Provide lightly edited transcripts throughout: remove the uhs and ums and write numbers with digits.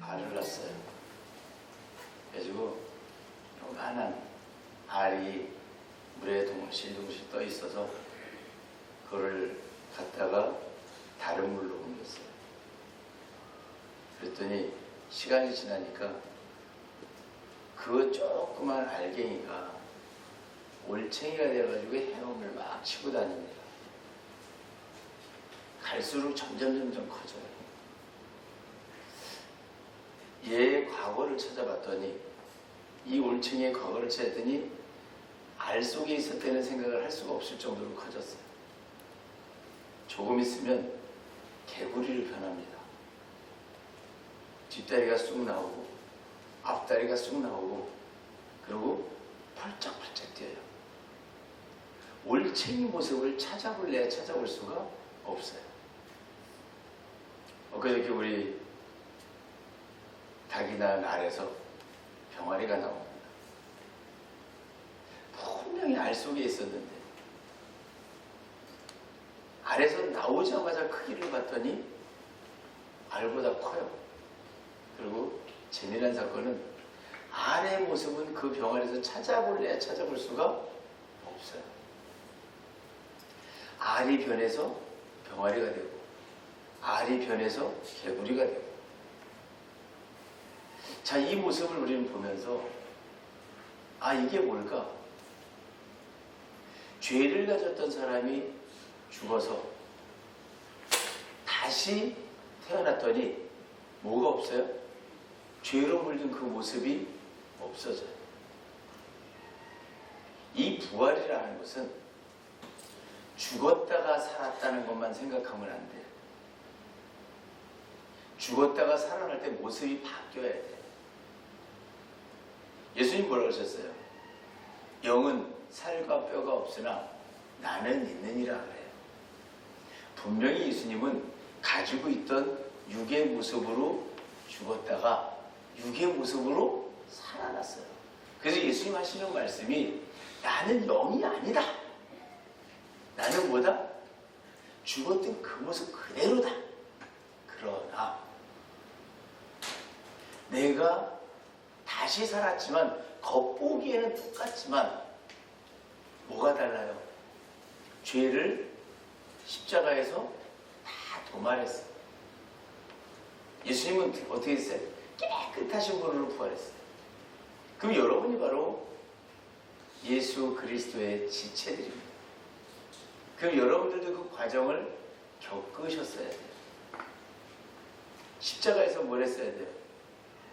알을 낳았어요. 그래가지고 요만한 알이 물에 둥실둥실 떠 있어서 그거를 갖다가 다른 물로 옮겼어요. 그랬더니 시간이 지나니까 그 조그만 알갱이가 올챙이가 되어가지고 헤엄을 막 치고 다닙니다. 갈수록 점점 커져요. 얘의 과거를 찾아봤더니, 이 올챙이의 과거를 찾았더니 알 속에 있었다는 생각을 할 수가 없을 정도로 커졌어요. 조금 있으면 개구리를 변합니다. 뒷다리가 쑥 나오고 앞다리가 쑥 나오고 그리고 펄쩍펄쩍 뛰어요. 올챙이 모습을 찾아볼래야 찾아볼 수가 없어요. 엊그저께 우리 닭이 낳은 알에서 병아리가 나옵니다. 분명히 알 속에 있었는데 알에서 나오자마자 크기를 봤더니 알보다 커요. 그리고 재미난 사건은 알의 모습은 그 병아리에서 찾아볼래야 찾아볼 수가 없어요. 알이 변해서 병아리가 되고 알이 변해서 개구리가 되고. 자, 이 모습을 우리는 보면서 아, 이게 뭘까? 죄를 가졌던 사람이 죽어서 다시 태어났더니 뭐가 없어요? 죄로 물든 그 모습이 없어져요. 이 부활이라는 것은 죽었다가 살았다는 것만 생각하면 안 돼요. 죽었다가 살아날 때 모습이 바뀌어야 돼요. 예수님 뭐라고 하셨어요? 영은 살과 뼈가 없으나 나는 있느니라 그래요. 분명히 예수님은 가지고 있던 육의 모습으로 죽었다가 육의 모습으로 살아났어요. 그래서 예수님 하시는 말씀이 나는 영이 아니다. 나는 뭐다? 죽었던 그 모습 그대로다. 그러나 내가 다시 살았지만 겉보기에는 똑같지만 뭐가 달라요? 죄를 십자가에서 다 도말했어요. 예수님은 어떻게 했어요? 깨끗하신 분으로 부활했어요. 그럼 여러분이 바로 예수 그리스도의 지체들입니다. 그럼 여러분들도 그 과정을 겪으셨어야 돼요. 십자가에서 뭘 했어야 돼요?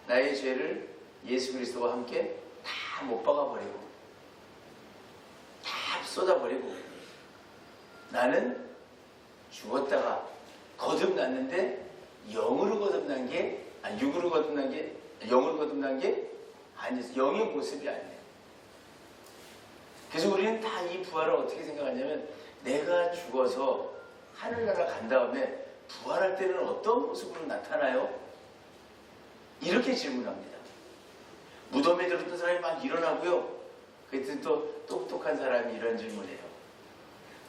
나의 죄를 예수 그리스도와 함께 다 못 박아버리고 다 쏟아버리고 나는 죽었다가 거듭났는데 영으로 거듭난 게 아니 육으로 거듭난 게 영으로 거듭난 게 아니었어요. 영의 모습이 아니에요. 그래서 우리는 다 이 부활을 어떻게 생각하냐면 내가 죽어서 하늘나라 간 다음에 부활할 때는 어떤 모습으로 나타나요? 이렇게 질문합니다. 무덤에 들었던 사람이 막 일어나고요. 그랬더니 또 똑똑한 사람이 이런 질문해요.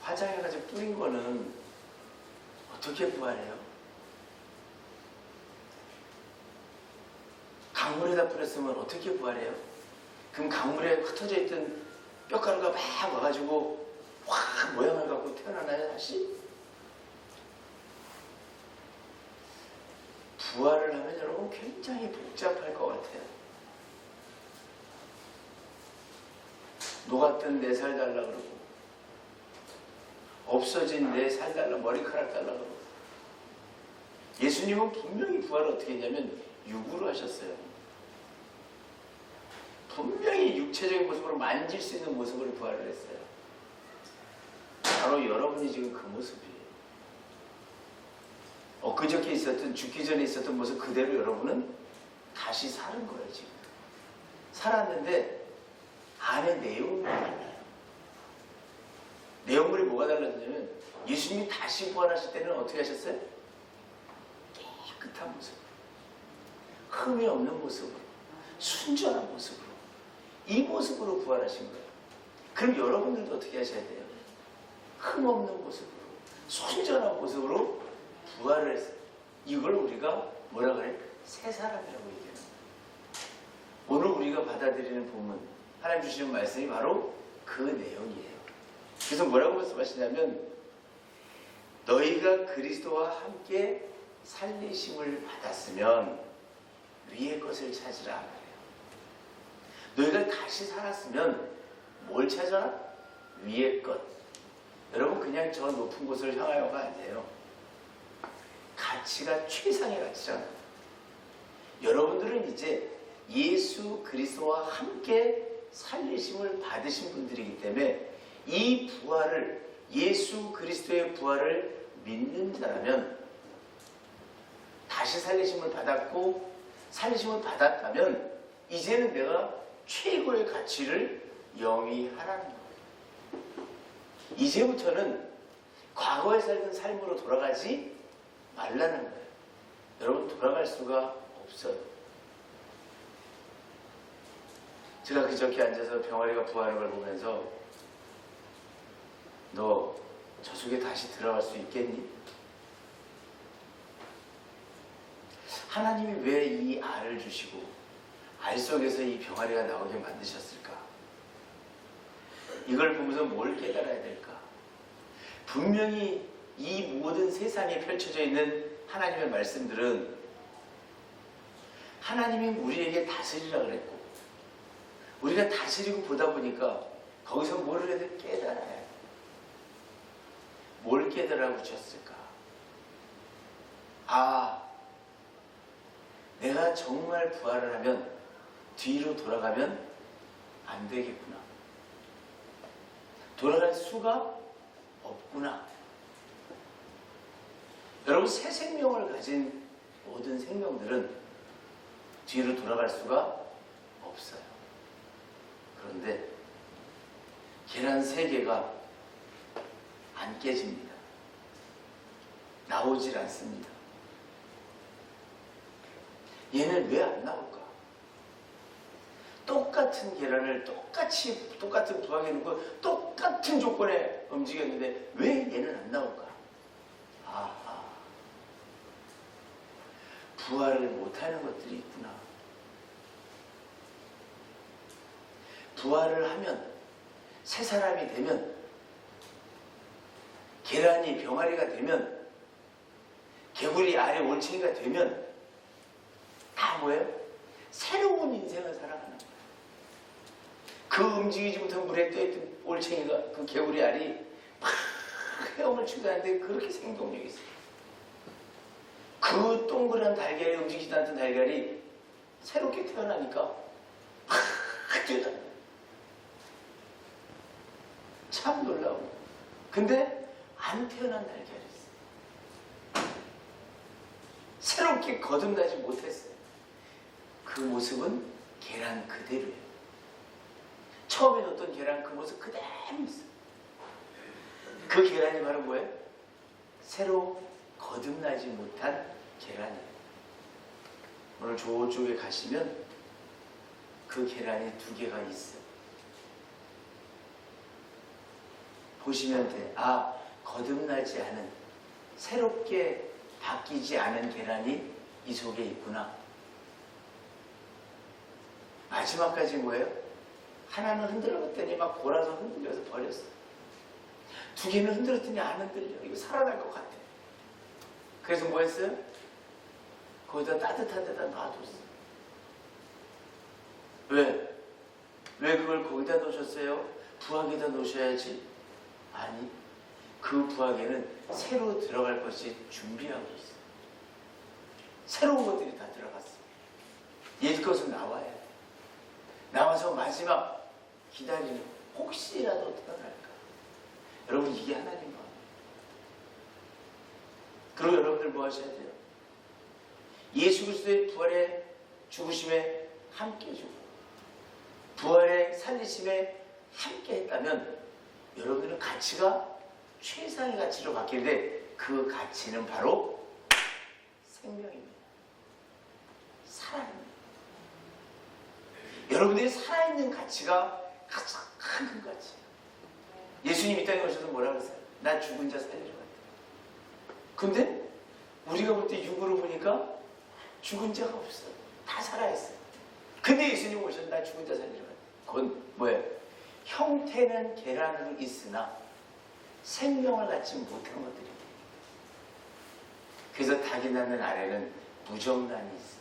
화장해가지고 뿌린 거는 어떻게 부활해요? 강물에다 뿌렸으면 어떻게 부활해요? 그럼 강물에 흩어져 있던 뼈가루가 막 와가지고 확 모양을 갖고 태어나나요 다시? 부활을 하면 여러분 굉장히 복잡할 것 같아요. 녹았던 내 살 달라 그러고 없어진 내 살 달라 머리카락 달라 그러고. 예수님은 분명히 부활을 어떻게 했냐면 육으로 하셨어요. 분명히 육체적인 모습으로 만질 수 있는 모습으로 부활을 했어요. 바로 여러분이 지금 그 모습이에요. 엊그저께 있었던 죽기 전에 있었던 모습 그대로 여러분은 다시 사는 거예요. 지금 살았는데 안에 내용이 달라요. 내용물이 뭐가 달라졌냐면 예수님이 다시 부활하실 때는 어떻게 하셨어요? 깨끗한 모습, 흠이 없는 모습으로 순전한 모습으로, 이 모습으로 부활하신 거예요. 그럼 여러분들도 어떻게 하셔야 돼요? 흠없는 모습으로, 순전한 모습으로 부활을 했어요. 이걸 우리가 뭐라 그래? 새 사람이라고 얘기해요. 오늘 우리가 받아들이는 본문, 하나님 주시는 말씀이 바로 그 내용이에요. 그래서 뭐라고 말씀하시냐면, 너희가 그리스도와 함께 살리심을 받았으면 위의 것을 찾으라. 너희가 다시 살았으면 뭘 찾아라? 위의 것. 여러분, 그냥 저 높은 곳을 향하여가 아니에요. 가치가 최상의 가치잖아요. 여러분들은 이제 예수 그리스도와 함께 살리심을 받으신 분들이기 때문에 이 부활을, 예수 그리스도의 부활을 믿는 자라면, 다시 살리심을 받았고 살리심을 받았다면 이제는 내가 최고의 가치를 영위하라는 거예요. 이제부터는 과거에 살던 삶으로 돌아가지 말라는 거예요. 여러분, 돌아갈 수가 없어요. 제가 그저께 앉아서 병아리가 부활하는 걸 보면서, 너 저 속에 다시 들어갈 수 있겠니? 하나님이 왜 이 알을 주시고 알 속에서 이 병아리가 나오게 만드셨을까? 이걸 보면서 뭘 깨달아야 될까? 분명히 이 모든 세상에 펼쳐져 있는 하나님의 말씀들은 하나님이 우리에게 다스리라 그랬고, 우리가 다스리고 보다 보니까 거기서 뭐를 해야 돼? 깨달아야 돼. 뭘 깨달아 주셨을까? 아, 내가 정말 부활을 하면 뒤로 돌아가면 안 되겠구나. 돌아갈 수가 없구나. 여러분, 새 생명을 가진 모든 생명들은 뒤로 돌아갈 수가 없어요. 그런데 계란 3개가 안 깨집니다. 나오질 않습니다. 얘는 왜 안 나올까? 똑같은 계란을 똑같은 부하게 놓고 똑같은 조건에 움직였는데 왜 얘는 안 나올까? 아하, 부활을 못하는 것들이 있구나. 부활을 하면, 새 사람이 되면, 계란이 병아리가 되면, 개구리 알의 올챙이가 되면 다 뭐예요? 새로운 인생을 살아가는 거예요. 그 움직이지 못한 물에 떠있던 올챙이가, 그 개구리 알이 막 헤엄을 치고 다니는데 그렇게 생동력이 있어요. 그 동그란 달걀이, 움직이지 않던 달걀이 새롭게 태어나니까 막 뛰어다녀요. 참 놀라워. 근데 안 태어난 달걀이 있어요. 새롭게 거듭나지 못했어요. 그 모습은 계란 그대로예요. 처음에 넣었던 계란 그 모습 그대로 있어요. 그 계란이 바로 뭐예요? 새로 거듭나지 못한 계란이에요. 오늘 저쪽에 가시면 그 계란이 2개가 있어요. 보시면 돼. 아, 거듭나지 않은, 새롭게 바뀌지 않은 계란이 이 속에 있구나. 마지막까지 뭐예요? 하나는 흔들었더니 막 골아서 흔들려서 버렸어. 2개는 흔들었더니 안 흔들려. 이거 살아날 것 같아. 그래서 뭐 했어요? 거기다 따뜻한 데다 놔뒀어. 왜? 왜 그걸 거기다 놓으셨어요? 부엌에다 놓으셔야지. 아니, 그 부엌에는 새로 들어갈 것이 준비하고 있어. 새로운 것들이 다 들어갔어. 옛 것은 나와야 돼. 나와서 마지막 기다리는, 혹시라도 태어날까. 여러분, 이게 하나님 마음이에요. 그리고 여러분들 뭐 하셔야 돼요? 예수 그리스도의 부활의 죽으심에 함께 주고 부활의 살리심에 함께 했다면 여러분들은 가치가 최상의 가치로 바뀌는데, 그 가치는 바로 생명입니다. 사랑입니다. 여러분들이 살아있는 가치가 가장 큰 가치예요. 예수님 이 땅에 오셔서 뭐라 그러세요? 나 죽은 자 살리러 왔다. 근데 우리가 볼 때 육으로 보니까 죽은 자가 없어요. 다 살아있어요. 근데 예수님 오셔서 나 죽은 자 살리러 왔다. 그건 뭐예요? 형태는 계란으로 있으나 생명을 갖지 못한 것들이에요. 그래서 닭이 낳는 알에는 무정란이 있어요.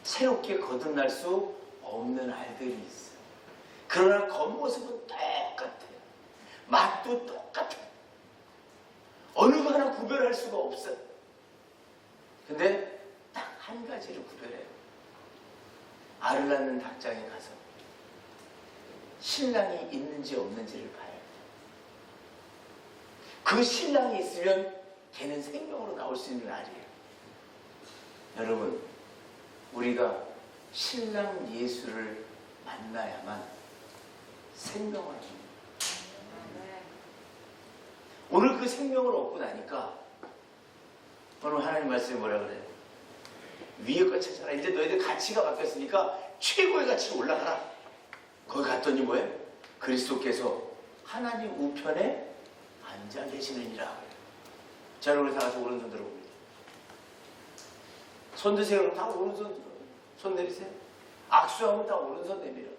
새롭게 거듭날 수 없는 알들이 있어요. 그러나 겉모습은 똑같아요. 맛도 똑같아요. 어느 거 하나 구별할 수가 없어요. 근데 딱 한 가지를 구별해요. 알을 낳는 닭장에 가서 신랑이 있는지 없는지를 봐요. 그 신랑이 있으면 걔는 생명으로 나올 수 있는 알이에요. 여러분, 우리가 신랑 예수를 만나야만 생명을 합니다. 오늘 그 생명을 얻고 나니까 오늘 하나님 말씀이 뭐라 그래요? 위에 거 찾아라. 이제 너희들 가치가 바뀌었으니까 최고의 가치로 올라가라. 거기 갔더니 뭐예요? 그리스도께서 하나님 우편에 앉아 계시느니라. 자, 여러분 다 같이 오른손 들어봅니다. 손 드세요. 그럼 다 오른손 들어. 손 내리세요. 악수하면 다 오른손 내밀어.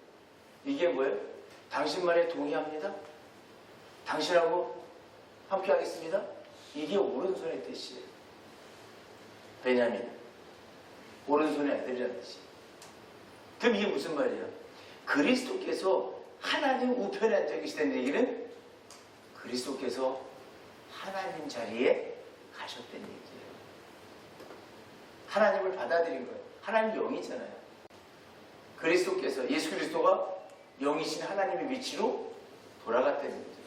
이게 뭐예요? 당신 말에 동의합니다. 당신하고 함께 하겠습니다. 이게 오른손의 뜻이에요. 베냐민, 오른손의 아들이라는 뜻이에요. 그럼 이게 무슨 말이에요? 그리스도께서 하나님 우편에 앉아 계시다는 얘기는 그리스도께서 하나님 자리에 가셨다는 얘기예요. 하나님을 받아들인 거예요. 하나님 영이잖아요. 그리스도께서, 예수 그리스도가 영이신 하나님의 위치로 돌아갔다는 얘기예요.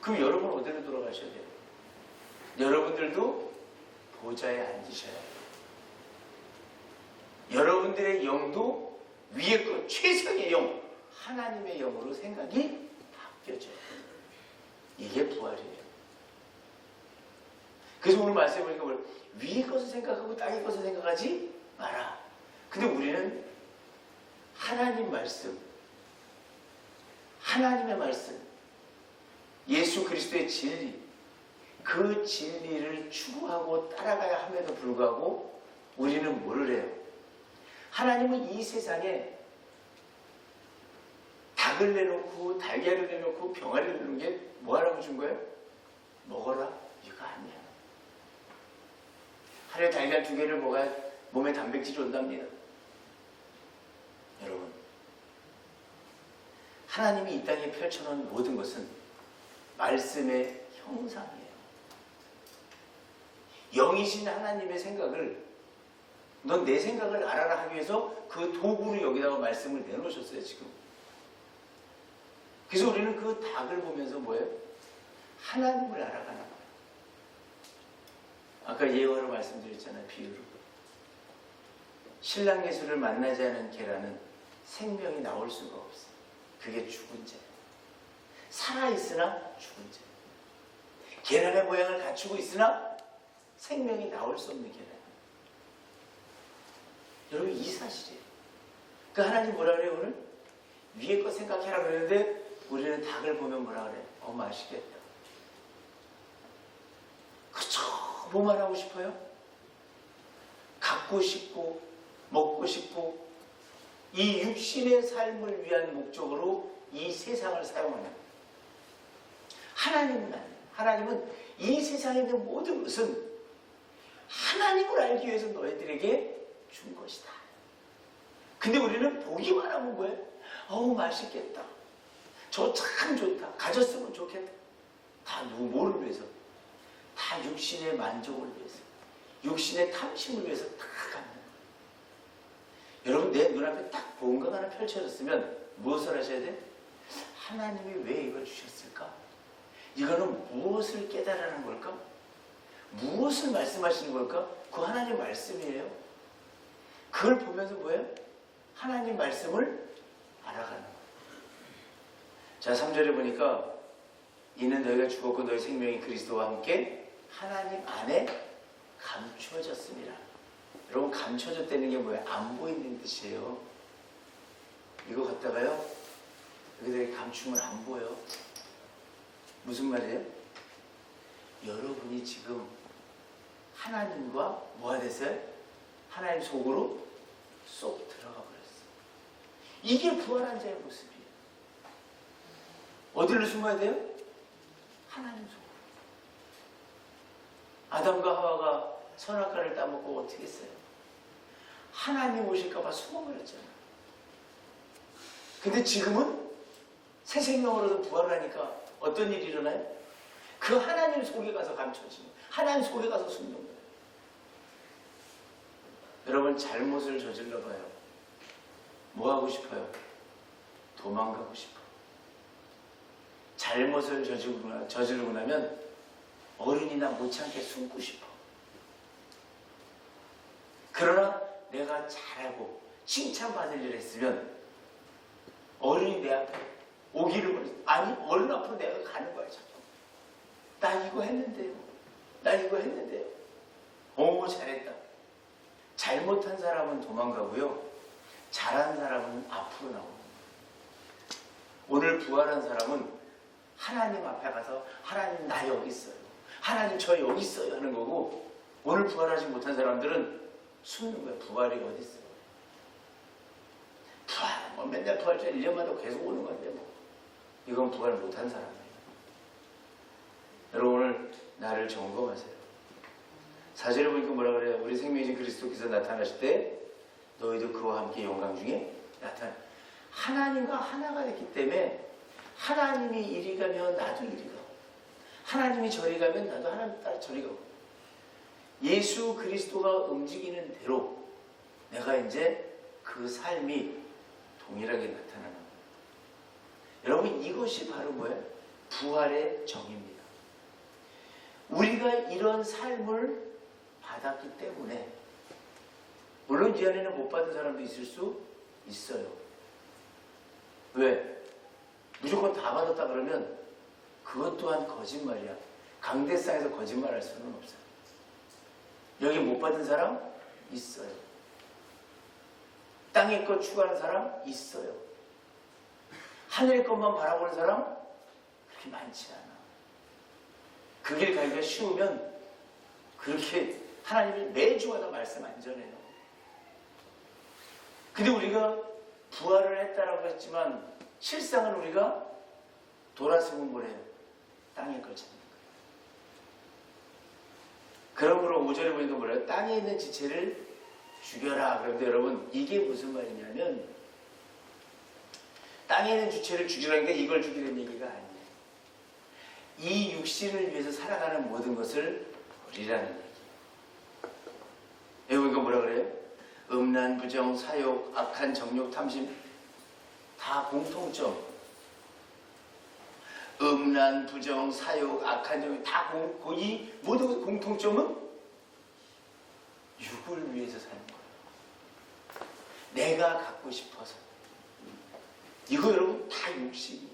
그럼 여러분 어디로 돌아가셔야 돼요? 여러분들도 보좌에 앉으셔야 해요. 여러분들의 영도 위에 것, 최상의 영, 하나님의 영으로 생각이 바뀌어져요. 이게 부활이에요. 그래서 오늘 말씀해 보니까 뭘 위의 것을 생각하고 땅의 것을 생각하지 마라. 근데 우리는 하나님 말씀, 하나님의 말씀, 예수 그리스도의 진리, 그 진리를 추구하고 따라가야 함에도 불구하고 우리는 뭐를 해요? 하나님은 이 세상에 닭을 내놓고 달걀을 내놓고 병아리를 내놓은 게 뭐하라고 준 거예요? 먹어라. 이거 아니야. 하루에 달걀 2개를 먹어야 몸에 단백질이 온답니다. 여러분, 하나님이 이 땅에 펼쳐놓은 모든 것은 말씀의 형상이에요. 영이신 하나님의 생각을 넌 내 생각을 알아라 하기 위해서 그 도구로 여기다가 말씀을 내놓으셨어요, 지금. 그래서 우리는 그 닭을 보면서 뭐예요? 하나님을 알아가는 거예요. 아까 예화로 말씀드렸잖아요, 비유로. 신랑 예수를 만나지 않은 계란은 생명이 나올 수가 없어요. 그게 죽은 자예요. 살아있으나 죽은 자예요. 계란의 모양을 갖추고 있으나 생명이 나올 수 없는 계란. 여러분, 이 사실이에요. 그러니까 하나님 뭐라 그래요, 오늘? 위에 거 생각해라 그러는데 우리는 닭을 보면 뭐라 그래요? 맛있겠다. 그쵸? 뭐만 하고 싶어요? 갖고 싶고 먹고 싶고 이 육신의 삶을 위한 목적으로 이 세상을 사용하는 하나님은 아니에요. 하나님은 이 세상에 있는 모든 것은 하나님을 알기 위해서 너희들에게 준 것이다. 근데 우리는 보기만 하면 뭐예요? 어우 맛있겠다. 저 참 좋다. 가졌으면 좋겠다. 다 누구 뭐를 위해서? 다 육신의 만족을 위해서. 육신의 탐심을 위해서 다 갖는 거예요. 여러분, 내 눈앞에 딱 뭔가 하나 펼쳐졌으면 무엇을 하셔야 돼? 하나님이 왜 이걸 주셨을까? 이거는 무엇을 깨달으라는 걸까? 무엇을 말씀하시는 걸까? 그 하나님 말씀이에요. 그걸 보면서 뭐예요? 하나님 말씀을 알아가는 거예요. 자, 3절에 보니까 이는 너희가 죽었고 너희 생명이 그리스도와 함께 하나님 안에 감추어졌습니다. 여러분, 감춰졌다는 게 뭐예요? 안 보이는 뜻이에요. 이거 갖다가요 여기다 감추면 안 보여. 무슨 말이에요? 여러분이 지금 하나님과 뭐가 됐어요? 하나님 속으로 쏙 들어가 버렸어요. 이게 부활한 자의 모습이에요. 어디로 숨어야 돼요? 하나님 속으로. 아담과 하와가 선악과를 따먹고 어떻게 했어요? 하나님 오실까봐 숨어버렸잖아요. 근데 지금은 새 생명으로서 부활하니까 어떤 일이 일어나요? 그 하나님 속에 가서 감춰지는, 하나님 속에 가서 숨는 거예요. 여러분 잘못을 저질러봐요. 뭐 하고 싶어요? 도망가고 싶어. 잘못을 저지르고 나면 어른이나 못 참게 숨고 싶어. 그러나 내가 잘하고 칭찬받을 일을 했으면 어른이 내 앞에 오기를 원해. 아니 어른 앞으로 내가 가는 거야. 자꾸. 나 이거 했는데요. 나 이거 했는데요. 잘했다. 잘못한 사람은 도망가고요. 잘한 사람은 앞으로 나옵니다. 오늘 부활한 사람은 하나님 앞에 가서 하나님 나 여기 있어요. 하나님 저 여기 있어요 하는 거고, 오늘 부활하지 못한 사람들은 숨는 거야. 부활이 어디 있어요? 부활, 뭐 맨날 부활절 1년마다 계속 오는 건데 뭐. 이건 부활 못한 사람이에요. 여러분 오늘 나를 점검하세요. 4절에 보니까 뭐라 그래요? 우리 생명이신 그리스도께서 나타나실 때 너희도 그와 함께 영광 중에 나타나. 하나님과 하나가 됐기 때문에 하나님이 이리 가면 나도 이리 가고, 하나님이 저리 가면 나도 하나님 따라 저리 가고, 예수 그리스도가 움직이는 대로 내가 이제 그 삶이 동일하게 나타나는 거예요. 여러분 이것이 바로 뭐예요? 부활의 정의입니다. 우리가 이런 삶을 받았기 때문에, 물론 이 안에는 못 받은 사람도 있을 수 있어요. 왜? 무조건 다 받았다 그러면 그것 또한 거짓말이야. 강대상에서 거짓말할 수는 없어요. 여기 못 받은 사람 있어요. 땅의 것 추구하는 사람 있어요. 하늘의 것만 바라보는 사람 그렇게 많지 않아. 그 길 가기가 쉬우면 그렇게 하나님이 매주마다 말씀 안 전해요. 근데 우리가 부활을 했다라고 했지만 실상은 우리가 돌아서면 뭐래요? 땅의 걸 찾는 거예요. 그러므로 5절에 보니까 뭐래요? 땅에 있는 지체를 죽여라. 그런데 여러분 이게 무슨 말이냐면, 땅에 있는 주체를 죽이라니까 이걸 죽이는 얘기가 아니에요. 이 육신을 위해서 살아가는 모든 것을 버리라는 얘기예요. 여기 보니까 뭐라 그래요? 음란, 부정, 사욕, 악한 정욕, 탐심, 다 공통점. 음란, 부정, 사욕, 악한 정욕, 다 이 모든 공통점은 육을 위해서 사는 거예요. 내가 갖고 싶어서. 이거 여러분 다 욕심이에요.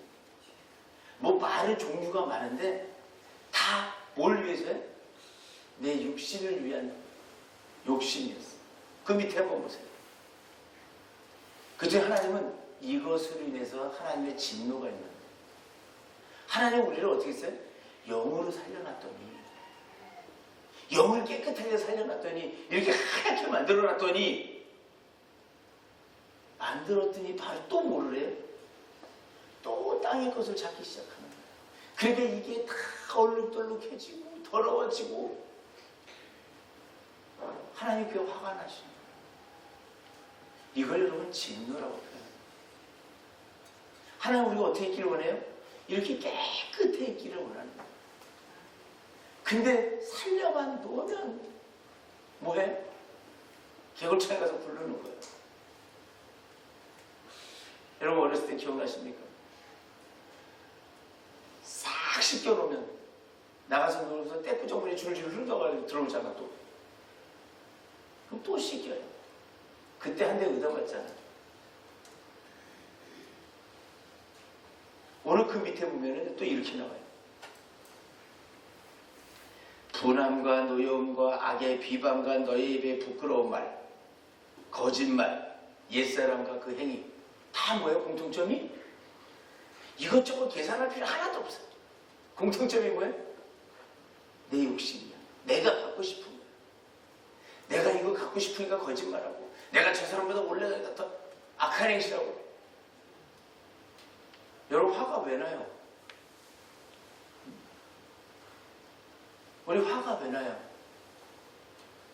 뭐 말은 종류가 많은데 다 뭘 위해서요? 내 육신을 위한 욕심이었어. 그 밑에 한번 보세요. 그중 하나님은 이것으로 인해서 하나님의 진노가 있는 거예요. 하나님은 우리를 어떻게 했어요? 영으로 살려놨더니, 영을 깨끗하게 살려놨더니, 이렇게 하얗게 만들어놨더니, 바로 또 뭐를 해요? 또 땅의 것을 찾기 시작하는 거예요. 그러니까 이게 다 얼룩덜룩해지고 더러워지고 하나님께 화가 나시는 거예요. 이걸 여러분 진노라고 표현해요. 하나님 우리가 어떻게 있기를 원해요? 이렇게 깨끗해 있기를 원하는 거예요. 근데 살려만 놓으면 뭐해? 개굴창에 가서 부르는 거예요. 여러분 어렸을 때 기억나십니까? 싹 씻겨놓으면 나가서 놀면서 떼꾸정물이 줄줄 흘러가지고 들어오잖아. 또 그럼 또 씻겨요. 그때 한 대 얻어맞잖아. 오늘 그 밑에 보면은 또 이렇게 나와요. 분함과 노여움과 악의 비방과 너의 입의 부끄러운 말, 거짓말, 옛사람과 그 행위, 다 다 뭐예요? 공통점이? 이것저것 계산할 필요 하나도 없어요. 공통점이 뭐예요? 내 욕심이야. 내가 갖고 싶은 거야. 내가 이거 갖고 싶으니까 거짓말하고, 내가 저 사람보다 원래 더 악한 행실하고. 여러분, 화가 왜 나요? 우리 화가 왜 나요?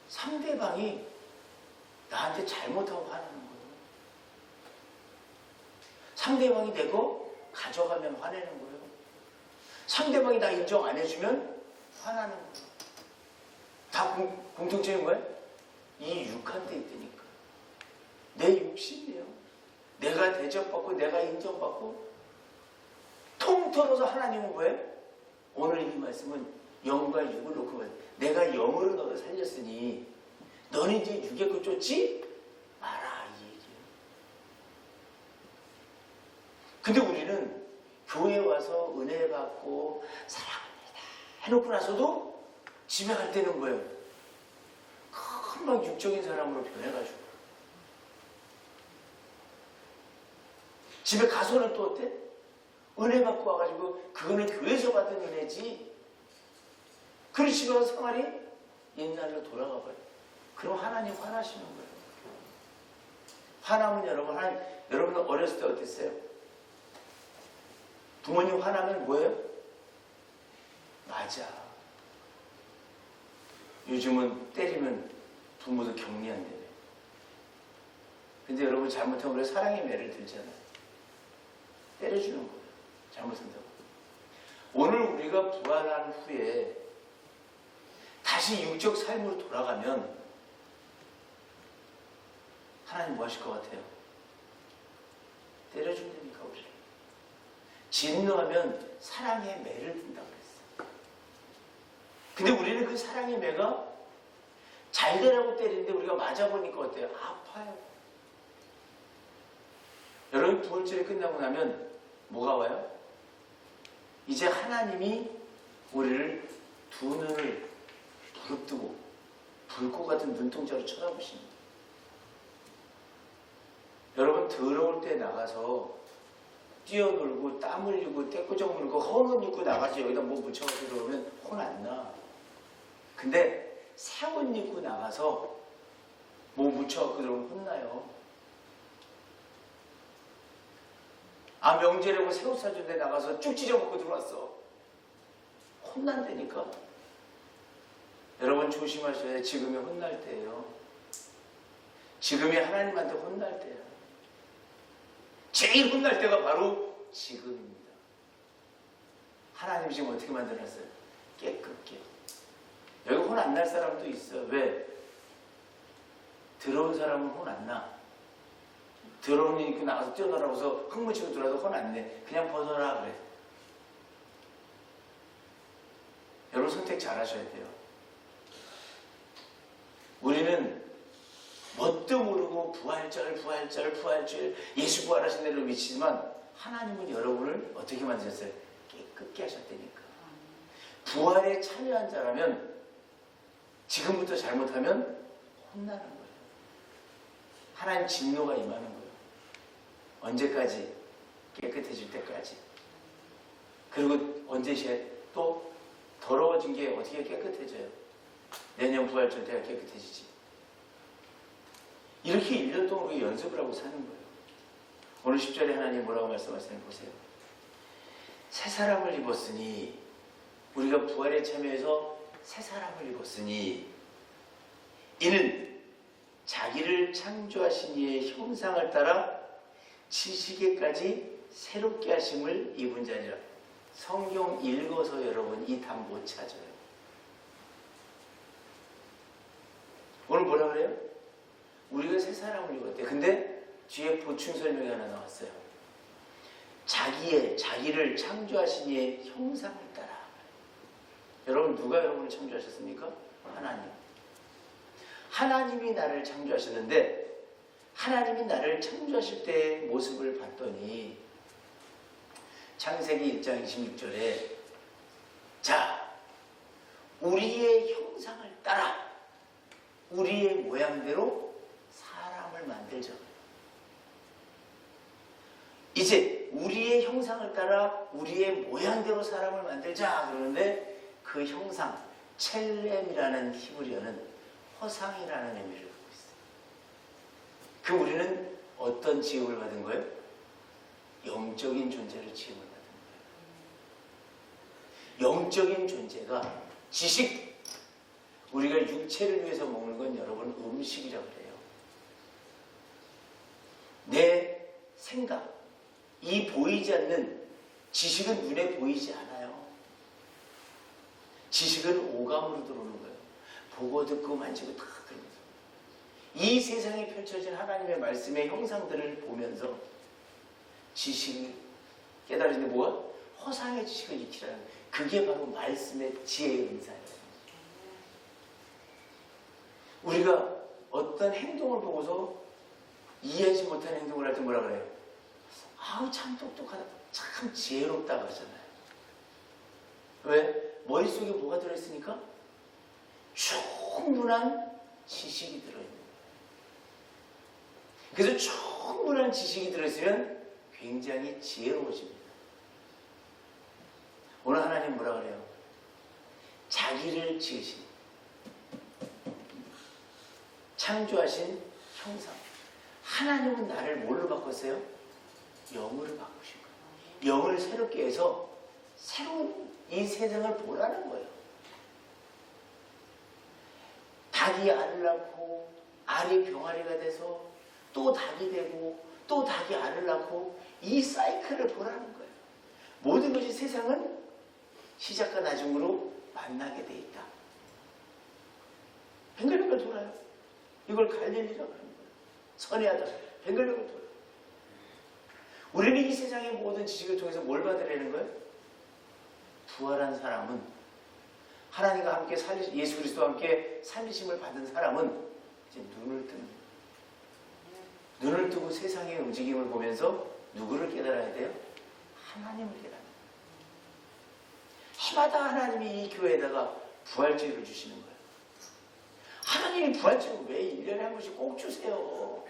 상대방이 나한테 잘못하고 화나는 거예요. 상대방이 내 거 가져가면 화내는 거예요. 상대방이 나 인정 안 해주면 화나는 거예요. 다 공통점인 거예요? 이 육한 데 있다니까. 내 욕심이에요. 내가 대접받고 내가 인정받고. 통틀어서 하나님은 뭐예요? 오늘 이 말씀은 영과 육을 놓고 봐요. 내가 영으로 너를 살렸으니 너는 이제 육의 것 쫓지 마라, 이 얘기예요. 근데 우리는 교회 와서 은혜 받고 사랑합니다 해놓고 나서도 집에 갈 때는 뭐예요? 금방 육적인 사람으로 변해가지고. 집에 가서는 또 어때? 은혜 받고 와가지고 그거는 교회에서 받은 은혜지. 그리고 집에 가서 생활이 옛날로 돌아가 버려요. 그럼 하나님 화나시는 거예요. 화나면 여러분 어렸을 때 어땠어요? 부모님 화나면 뭐예요? 맞아. 요즘은 때리면 부모도 격리한대요. 근데 여러분 잘못하면 우리가 사랑의 매를 들잖아요. 때려주는 거예요. 잘못한다고. 오늘 우리가 부활한 후에 다시 육적 삶으로 돌아가면 하나님 뭐 하실 것 같아요? 때려준다니까 우리를. 진노하면 사랑의 매를 든다고 그랬어요. 근데 우리는 그 사랑의 매가 잘 되라고 때리는데 우리가 맞아보니까 어때요? 아파요. 여러분 부활절이 끝나고 나면 뭐가 와요? 이제 하나님이 우리를 두 눈을 부릅뜨고 불꽃 같은 눈동자로 쳐다보십니다. 여러분 더러울 때 나가서 뛰어놀고 땀 흘리고 떼꾸정 물고 헌옷 입고 나가서 여기다 뭐 묻혀가지고 그러면 혼 안 나. 근데 새 옷 입고 나가서 뭐 묻혀갖고 그러면 혼나요. 아, 명절이라고 새 옷 사준데 나가서 쭉 찢어먹고 들어왔어. 혼난다니까. 여러분 조심하셔야 지금이 혼날 때예요. 지금이 하나님한테 혼날 때야. 제일 혼날 때가 바로 지금입니다. 하나님 지금 어떻게 만들었어요? 깨끗게. 여기 혼 안 날 사람도 있어. 왜? 더러운 사람은 혼 안 나. 더러운 일 입고 나가서 뛰어놀라고 해서 흙묻히고 들어와도 혼 안 내. 그냥 벗어라 그래. 여러분 선택 잘 하셔야 돼요. 우리는 뭣도 모르고 부활절 예수 부활하신 대로 미치지만 하나님은 여러분을 어떻게 만드셨어요? 깨끗게 하셨다니까. 부활에 참여한 자라면 지금부터 잘못하면 혼나는 거예요. 하나님 진노가 임하는 거예요. 언제까지? 깨끗해질 때까지. 그리고 언제 또 더러워진 게 어떻게 깨끗해져요? 내년 부활절 때가 깨끗해지지. 이렇게 1년 동안 우리가 연습을 하고 사는 거예요. 오늘 10절에 하나님 뭐라고 말씀하시는지 보세요. 새 사람을 입었으니, 우리가 부활에 참여해서 새 사람을 입었으니 이는 자기를 창조하신 이의 형상을 따라 지식에까지 새롭게 하심을 입은 자니라. 성경 읽어서 여러분 이 답 못 찾아요. 오늘 뭐라 그래요? 우리가 새 사람을 입었대. 근데 뒤에 보충 설명이 하나 나왔어요. 자기를 창조하신 이의 형상을 따라. 여러분 누가 여러분을 창조하셨습니까? 하나님. 하나님이 나를 창조하셨는데 하나님이 나를 창조하실 때의 모습을 봤더니 창세기 1장 26절에 자, 우리의 형상을 따라 우리의 모양대로 사람을 만들자. 이제 우리의 형상을 따라 우리의 모양대로 사람을 만들자 그러는데 그 형상, 첼렘이라는 히브리어는 허상이라는 의미를 갖고 있어요. 그 우리는 어떤 지음을 받은 거예요? 영적인 존재로 지음을 받은 거예요. 영적인 존재가 지식, 우리가 육체를 위해서 먹는 건 여러분 음식이라고 그래요. 내 생각, 이 보이지 않는 지식은 눈에 보이지 않아요. 지식은 오감으로 들어오는 거예요. 보고 듣고 만지고 다 그러면서 이 세상에 펼쳐진 하나님의 말씀의 형상들을 보면서 지식을 깨달으는데 뭐가? 허상의 지식을 익히라는 거예요. 그게 바로 말씀의 지혜의 은사예요. 우리가 어떤 행동을 보고서 이해하지 못한 행동을 할 때 뭐라 그래요? 아우 참 똑똑하다, 참 지혜롭다 그러잖아요. 왜? 머릿속에 뭐가 들어있으니까? 충분한 지식이 들어있는 거예요. 그래서 충분한 지식이 들어있으면 굉장히 지혜로워집니다. 오늘 하나님 뭐라 그래요? 자기를 지으신, 창조하신 형상. 하나님은 나를 뭘로 바꿨어요? 영으로 바꾸신 거예요. 영을 새롭게 해서 새로운 이 세상을 보라는 거예요. 닭이 알을 낳고 알이 병아리가 돼서 또 닭이 되고 또 닭이 알을 낳고 이 사이클을 보라는 거예요. 모든 것이 세상은 시작과 나중으로 만나게 돼 있다. 뱅글뱅글 돌아요. 이걸 갈릴리라고 하는 거예요. 선해하다. 뱅글뱅글 돌아요. 우리는 이 세상의 모든 지식을 통해서 뭘 받으려는 거예요? 부활한 사람은, 하나님과 함께 예수 그리스도와 함께 살리심을 받은 사람은 이제 눈을 뜨는 거예요. 눈을 뜨고 세상의 움직임을 보면서 누구를 깨달아야 돼요? 하나님을 깨달아야 돼요. 해마다 하나님이 이 교회에다가 부활주의를 주시는 거예요. 하나님이 부활주의를 왜 1년에 한 번씩 꼭 주세요?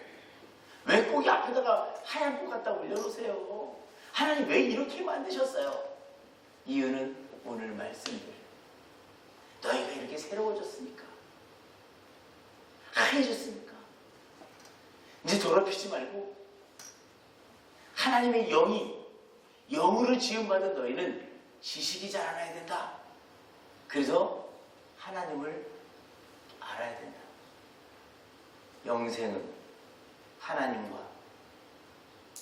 왜 꼭 앞에다가 하얀 꽃 갖다 올려놓으세요? 하나님 왜 이렇게 만드셨어요? 이유는 오늘 말씀대로 너희가 이렇게 새로워졌으니까, 하얘졌으니까 이제 더럽히지 말고 하나님의 영으로 지음받은 너희는 지식이 자라나야 된다. 그래서 하나님을 알아야 된다. 영생은 하나님과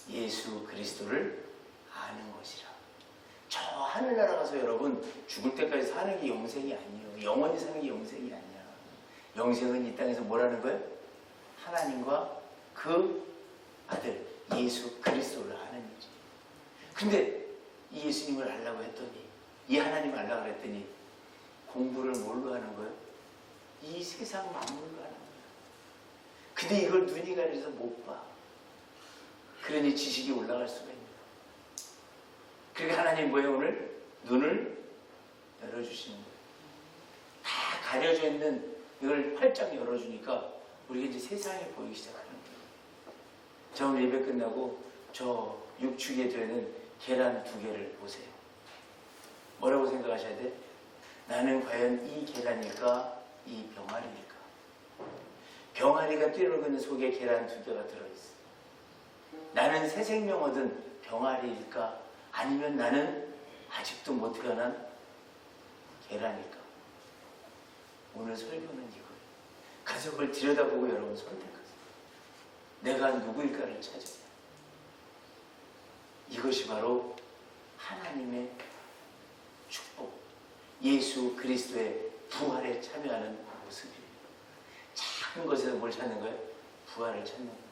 예수 그리스도를 아는 것이라. 저 하늘나라 가서 여러분 죽을 때까지 사는 게 영생이 아니에요. 영원히 사는 게 영생이 아니야. 영생은 이 땅에서 뭐라는 거예요? 하나님과 그 아들 예수 그리스도를 아는 거지. 근데 이 예수님을 알라고 했더니, 이 하나님을 알라고 했더니 공부를 뭘로 하는 거예요? 이 세상 만물로 하는 거예요. 근데 이걸 눈이 가려서 못 봐. 그러니 지식이 올라갈 수가 있는 거예요. 그러니까 하나님 뭐예요? 오늘 눈을 열어주시는 거예요. 다 가려져 있는 이걸 활짝 열어주니까 우리가 이제 세상이 보이기 시작하는 거예요. 저 오늘 예배 끝나고 저 육축에 들어있는 계란 2개를 보세요. 뭐라고 생각하셔야 돼? 나는 과연 이 계란일까? 이 병아리일까? 병아리가 뛰어놀고 속에 계란 2개가 들어있어. 나는 새 생명 얻은 병아리일까? 아니면 나는 아직도 못 태어난 계란일까? 오늘 설교는 이거예요. 가서 그걸 들여다보고 여러분 선택하세요. 내가 누구일까를 찾으세요. 이것이 바로 하나님의 축복, 예수 그리스도의 부활에 참여하는 모습이에요. 작은 것에서 뭘 찾는 거예요? 부활을 찾는 거예요.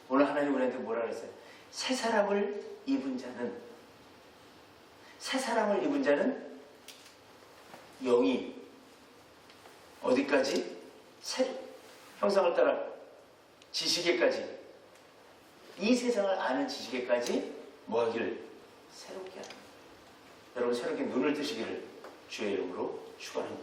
오늘 하나님 우리한테 뭐라 그랬어요? 새 사람을 입은 자는 영이 어디까지? 새로 형상을 따라 지식에까지, 이 세상을 아는 지식에까지 뭐 하기를? 새롭게 하는 거예요. 여러분 새롭게 눈을 뜨시기를 주의 이름으로 축원합니다.